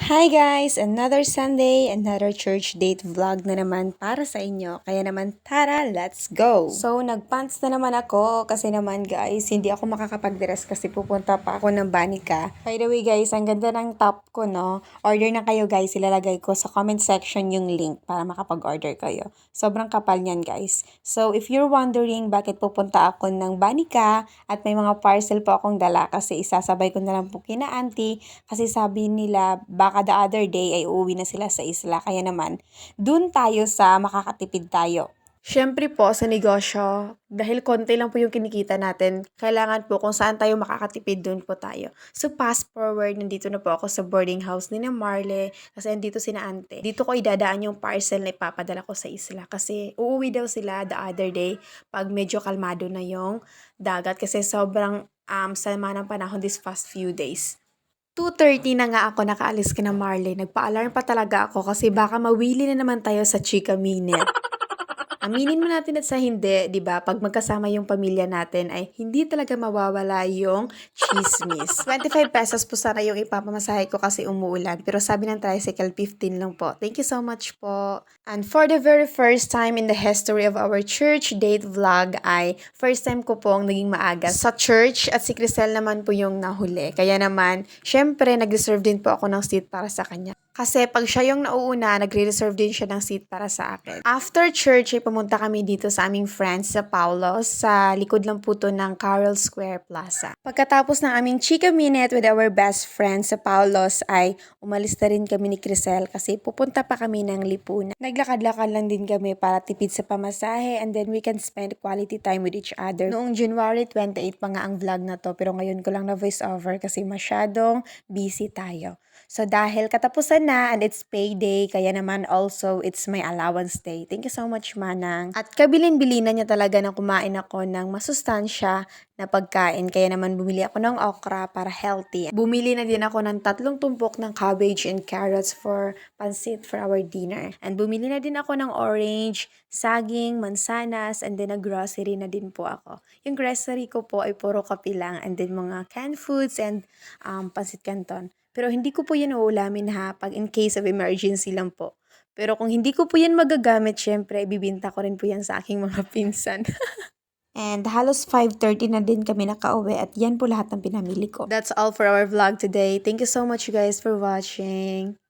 Hi guys! Another Sunday, another church date vlog na naman para sa inyo. Kaya naman tara, let's go! So, nagpants na naman ako kasi naman guys, hindi ako makakapag-dress kasi pupunta pa ako ng Banica. By the way guys, ang ganda ng top ko no. Order na kayo guys, ilalagay ko sa comment section yung link para makapag-order kayo. Sobrang kapal niyan guys. So, if you're wondering bakit pupunta ako ng Banica at may mga parcel po akong dala kasi isasabay ko na lang po kina auntie kasi sabi nila baka the other day ay uuwi na sila sa isla. Kaya naman, dun tayo sa makakatipid tayo. Siyempre po sa negosyo, dahil konti lang po yung kinikita natin, kailangan po kung saan tayo makakatipid, dun po tayo. So fast forward, nandito na po ako sa boarding house ni na Marle kasi andito si na ante. Dito ko idadaan yung parcel na ipapadala ko sa isla kasi uuwi daw sila the other day pag medyo kalmado na yung dagat kasi sobrang sama ng panahon this past few days. 2:30 na nga ako nakaalis kina Marley. Nagpa-alarm pa talaga ako kasi baka mawili na naman tayo sa Chika Minute. Aminin mo natin at sa hindi, 'di ba? Pag magkasama yung pamilya natin ay hindi talaga mawawala yung chismis. 25 pesos po sana yung ipapamasahe ko kasi umuulan. Pero sabi ng tricycle, 15 lang po. Thank you so much po. And for the very first time in the history of our church date vlog ay first time ko pong naging maaga sa church at si Crisel naman po yung nahuli. Kaya naman, syempre, nag-reserve din po ako ng seat para sa kanya. Kasi pag siya yung nauuna, nagre-reserve din siya ng seat para sa akin. After church, ay pumunta kami dito sa aming friends sa Paulos. Sa likod lang po to ng Carol Square Plaza. Pagkatapos ng aming Chika Minute with our best friends sa Paulos, ay umalis na rin kami ni Crisel kasi pupunta pa kami ng Lipunan. Naglakad-lakad lang din kami para tipid sa pamasahe and then we can spend quality time with each other. Noong January 28 pa nga ang vlog na to pero ngayon ko lang na voice over kasi masyadong busy tayo. So dahil katapusan na and it's payday, kaya naman also it's my allowance day. Thank you so much, Manang. At kabilin-bilinan niya talaga na kumain ako ng masustansya na pagkain. Kaya naman bumili ako ng okra para healthy. Bumili na din ako ng 3 tumpok ng cabbage and carrots for pansit for our dinner. And bumili na din ako ng orange, saging, mansanas, and then grocery na din po ako. Yung grocery ko po ay puro kape lang and then mga canned foods and pansit canton. Pero hindi ko po yan uulamin ha, pag in case of emergency lang po. Pero kung hindi ko po yan magagamit, syempre, ibibinta ko rin po yan sa aking mga pinsan. And halos 5:30 na din kami nakauwi at yan po lahat ng pinamili ko. That's all for our vlog today. Thank you so much guys for watching.